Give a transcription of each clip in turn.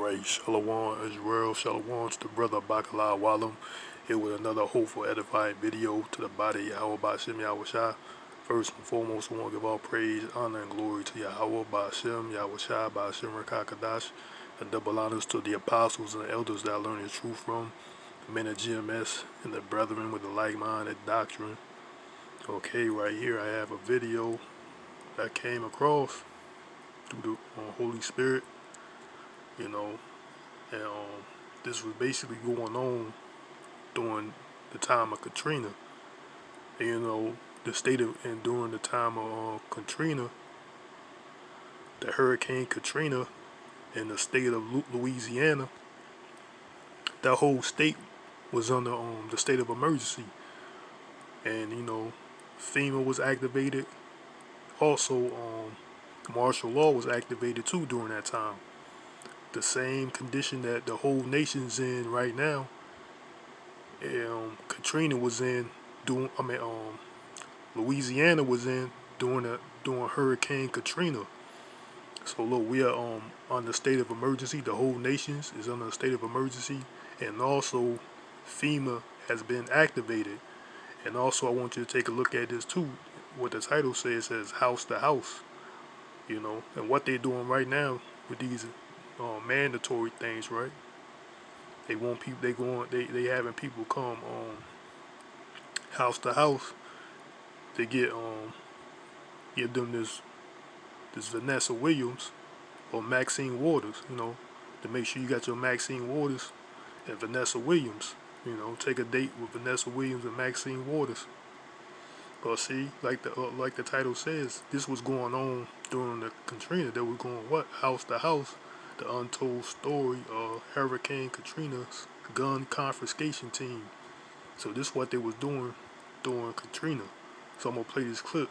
Alright, Shalom Israel, Shalom to the brother Bakalah Walam. Here with another hopeful, edifying video to the body of YAHAWAHSHI. First and foremost, I want to give all praise, honor, and glory to Yahawah, Ba'ashem, YAHAWAHSHI, Ba'ashem Rakakadosh, and double honors to the apostles and the elders that I learned the truth from, the men of GMS, and the brethren with the like-minded doctrine. Okay, right here I have a video that came across through the Holy Spirit. You know, and this was basically going on during the time of Katrina. And, you know, during the time of Katrina, the Hurricane Katrina in the state of Louisiana, that whole state was under the state of emergency. And, you know, FEMA was activated. Also, martial law was activated too during that time. The same condition that the whole nation's in right now. Katrina was in Louisiana was in during Hurricane Katrina. So look, we are under state of emergency. The whole nation is under a state of emergency, and also FEMA has been activated. And also, I want you to take a look at this too. What the title says house to house. You know, and what they're doing right now with these mandatory things, right? They want people. They having people come house to house. They give them this Vanessa Williams or Maxine Waters, you know, to make sure you got your Maxine Waters and Vanessa Williams. You know, take a date with Vanessa Williams and Maxine Waters. But see, like the title says, this was going on during the Katrina. They were going house to house. The untold story of Hurricane Katrina's gun confiscation team. So this is what they was doing during Katrina. So I'm gonna play this clip.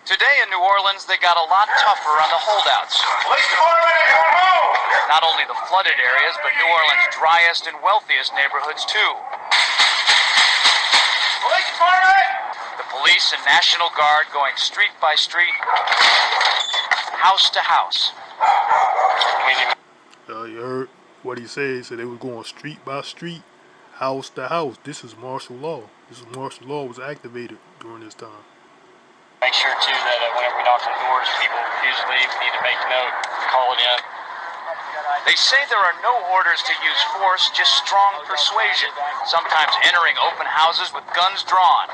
Today in New Orleans, they got a lot tougher on the holdouts. Not only the flooded areas, but New Orleans' driest and wealthiest neighborhoods too. Police department! The police and National Guard going street by street, house to house. You heard what he said. He said they were going street by street, house to house. This is martial law. Martial law was activated during this time. Make sure too that whenever we knock on doors, people usually need to make note, call it in. They say there are no orders to use force, just strong persuasion, sometimes entering open houses with guns drawn.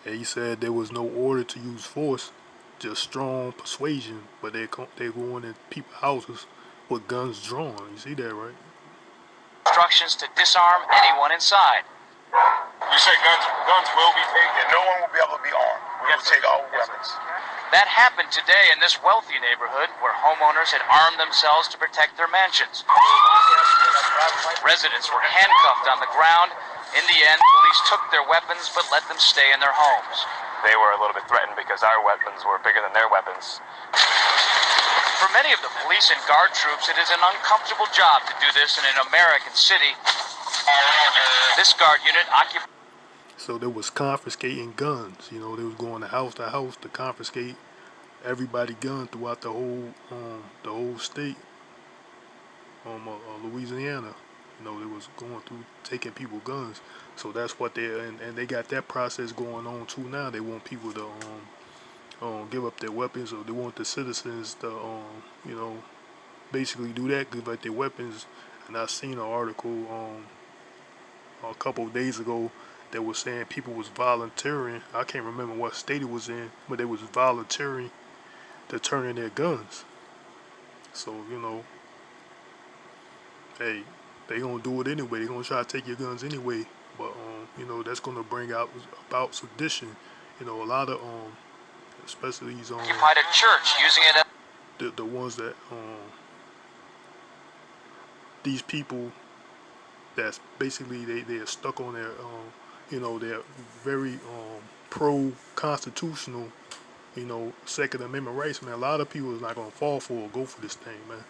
And he said there was no order to use force, just strong persuasion, but they going in people's houses with guns drawn. You see that, right? Instructions to disarm anyone inside. You say guns will be taken. No one will be able to be armed. We will take all weapons. That happened today in this wealthy neighborhood where homeowners had armed themselves to protect their mansions. Residents were handcuffed on the ground. In the end, police took their weapons but let them stay in their homes. They were a little bit threatened because our weapons were bigger than their weapons. For many of the police and guard troops, it is an uncomfortable job to do this in an American city. This guard unit occupied. So they was confiscating guns. You know, they was going to house to confiscate everybody guns throughout the whole state, Louisiana. You know, they was going through taking people guns. So that's what and they got that process going on too now. They want people to give up their weapons, or they want the citizens to you know, basically do that, give up their weapons. And I seen an article a couple of days ago that was saying people was volunteering. I can't remember what state it was in, but they was volunteering to turn in their guns. So, you know, hey, they gonna do it anyway. They gonna try to take your guns anyway. But you know, that's gonna bring about sedition. You know, a lot of especially these occupied a church using it as the ones that these people that's basically they're stuck on their you know, they're very pro-constitutional, you know, Second Amendment rights, man. A lot of people is not gonna fall for or go for this thing, man.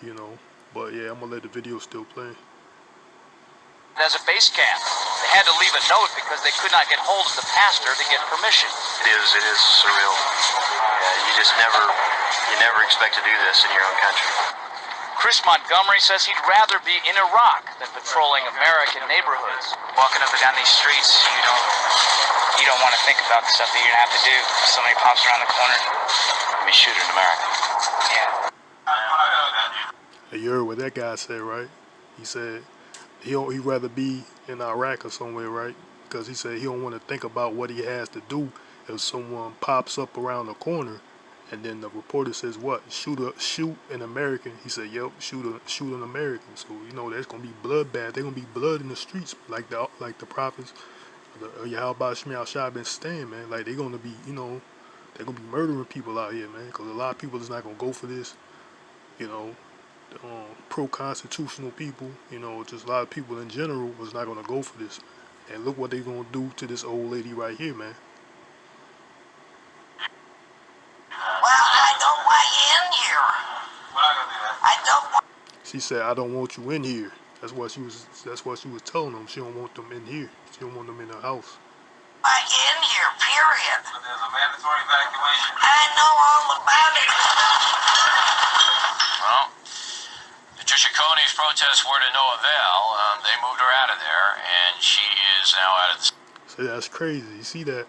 You know. But yeah, I'm gonna let the video still play. As a base camp, the had to leave a note because they could not get hold of the pastor to get permission. It is surreal. Yeah, you never expect to do this in your own country. Chris Montgomery says he'd rather be in Iraq than patrolling American neighborhoods. Walking up and down these streets, you don't want to think about the stuff that you're gonna have to do. If somebody pops around the corner, we shoot in America. Yeah. Hey, you heard what that guy said, right? He said he'd rather be in Iraq or somewhere, right? Because he said he don't want to think about what he has to do if someone pops up around the corner. And then the reporter says, "What? Shoot an American?" He said, "Yep, shoot an American." So there's gonna be bloodbath. There's gonna be blood in the streets, like the prophets, the YAHAWAHSHI been saying, man. Like they're gonna be, they're gonna be murdering people out here, man. Because a lot of people is not gonna go for this. Pro-constitutional people, just a lot of people in general was not gonna go for this. And look what they're gonna do to this old lady right here, man. She said, "I don't want you in here." That's what she was telling them. She don't want them in here. She don't want them in her house. In here, period. So there's a mandatory evacuation. I know all about it. Well, Patricia Coney's protests were to no avail. They moved her out of there, and she is now out of the... So that's crazy. You see that?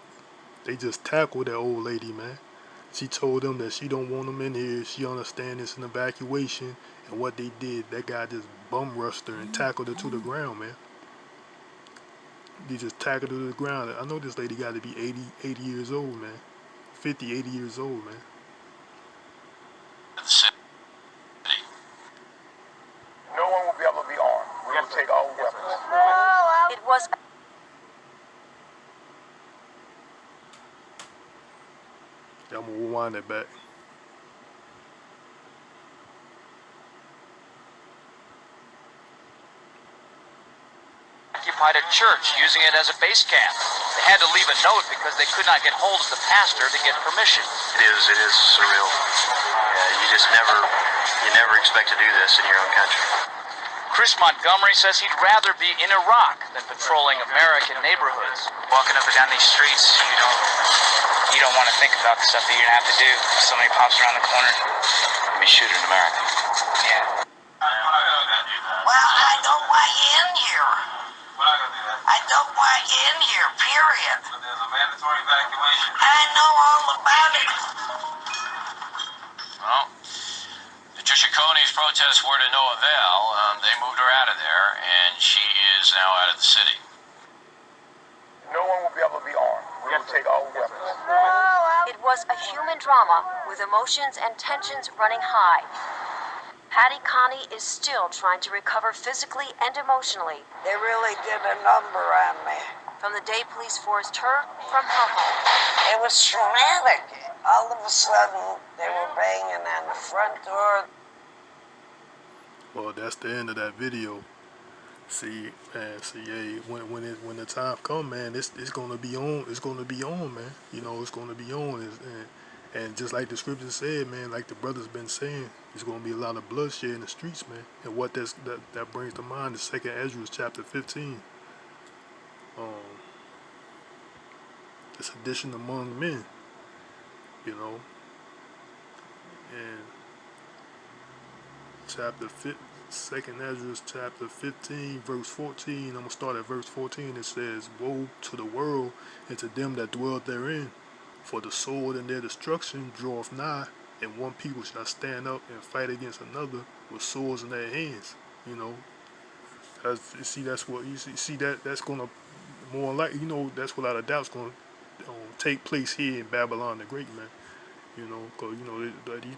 They just tackled that old lady, man. She told them that she don't want them in here. She understands it's an evacuation. And what they did, that guy just bum rushed her and tackled her to the ground, man. They just tackled her to the ground. I know this lady got to be 80 years old, man. 50, 80 years old, man. No one will be able to be armed. We will take all weapons. It was... I'm going to rewind that back. Occupied a church, using it as a base camp. They had to leave a note because they could not get hold of the pastor to get permission. It is surreal. Yeah, you never expect to do this in your own country. Chris Montgomery says he'd rather be in Iraq than patrolling American neighborhoods. Walking up and down these streets, you don't want to think about the stuff that you're gonna have to do. If somebody pops around the corner, we shoot in America. Yeah. Well, I don't want you in here. I don't want you in here, period. So there's a mandatory evacuation. I know all about it. Well, Patricia Coney's protests were to no avail. They moved her out of there, and she is now out of the city. No one will be able to be armed. We will take all weapons. It was a human drama with emotions and tensions running high. Patty Connie is still trying to recover physically and emotionally They really did a number on me. from the day police forced her from her home. It was traumatic. All of a sudden, they were banging on the front door. Well, that's the end of that video. See, man. Hey, when the time come, man, it's gonna be on. It's gonna be on, man. It's gonna be on. And just like the scripture said, man, like the brother's been saying, there's gonna be a lot of bloodshed in the streets, man. And what that brings to mind is 2 Ezra chapter 15. It's sedition among men, and chapter 2 Ezra chapter 15 verse 14. I'm gonna start at verse 14. It says, "Woe to the world and to them that dwell therein, for the sword and their destruction draweth nigh, and one people shall stand up and fight against another with swords in their hands." That's what you see. That's gonna more like that's without a doubt is gonna take place here in Babylon the Great, man. Because these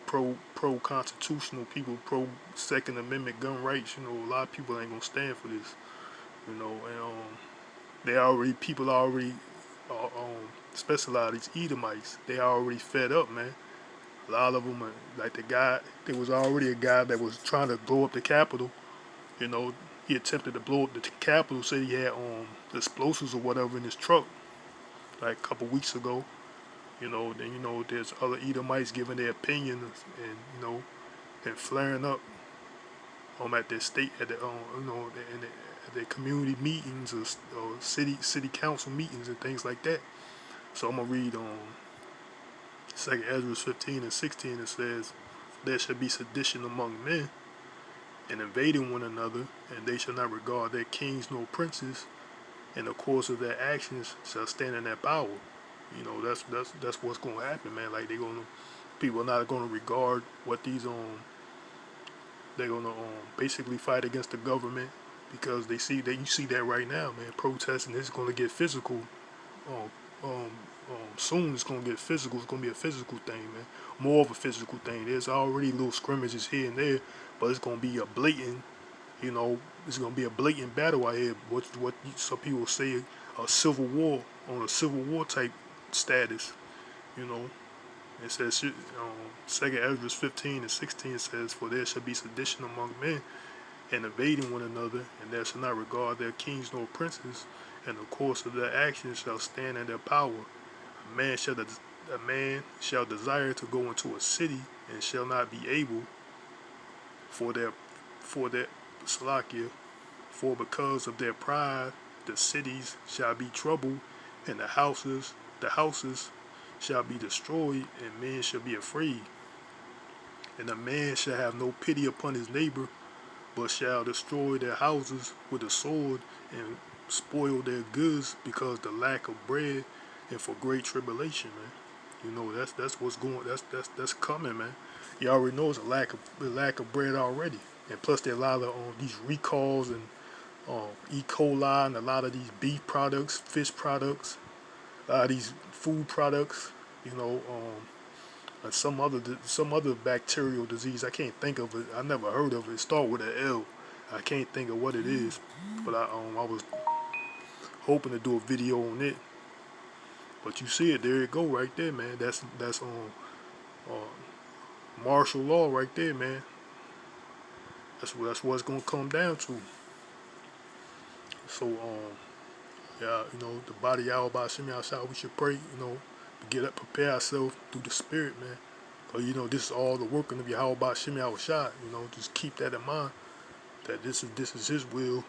pro-constitutional people, pro-Second Amendment gun rights, a lot of people ain't gonna stand for this, and people already, especially a lot of these Edomites, they already fed up, man. A lot of them, like the guy, there was already a guy that was trying to blow up the Capitol. He attempted to blow up the Capitol, said he had explosives or whatever in his truck, like a couple weeks ago. Then there's other Edomites giving their opinions and flaring up at their state, at the at their community meetings or city council meetings and things like that. So I'm gonna read 2 Ezra 15 and 16. It says, "There shall be sedition among men, and invading one another, and they shall not regard their kings nor princes, and the course of their actions shall stand in their power." You know, that's what's gonna happen, man. Like people are not gonna regard what these they're gonna basically fight against the government because they see that you see that right now, man. Protesting is gonna get physical. Um, Soon it's gonna get physical. It's gonna be a physical thing, man. More of a physical thing. There's already little scrimmages here and there, but it's gonna be a blatant. You know, it's gonna be a blatant battle out here. What some people say a civil war on a civil war type status. You know, it says 2 Ezra 15 and 16 says, "For there shall be sedition among men, and invading one another, and they shall not regard their kings nor princes, and the course of their actions shall stand in their power. A man shall desire to go into a city, and shall not be able, for their Salakia, for because of their pride the cities shall be troubled, and the houses shall be destroyed, and men shall be afraid. And a man shall have no pity upon his neighbor, but shall destroy their houses with a sword, and spoil their goods because the lack of bread, and for great tribulation," man. You know, that's what's going. That's coming, man. You already know it's a lack of bread already, and plus there are a lot of these recalls and E. coli and a lot of these beef products, fish products, a lot of these food products. You know, and some other bacterial disease. I can't think of it. I never heard of it. It starts with an L. I can't think of what it is, but I was hoping to do a video on it. But you see it, there it go right there, man. That's martial law right there, man. That's what it's gonna come down to. So yeah, you know, the body YAHAWAHSHI outside, we should pray, you know, get up, prepare ourselves through the spirit, man. Cause you know this is all the working of YAHAWAHSHI. You know, just keep that in mind. That this is His will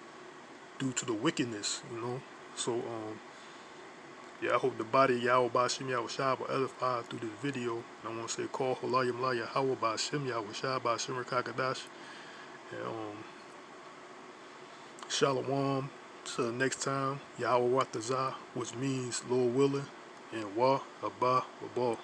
due to the wickedness, you know. So yeah, I hope the body YAHAWAHSHI will edify through this video. And I want to say, call Halayim La YAHAWAHSHI by Shimmer Kakadash. And Shalom. Till next time, YAHAWAH, which means Lord willing, and Wah Abba Wabah.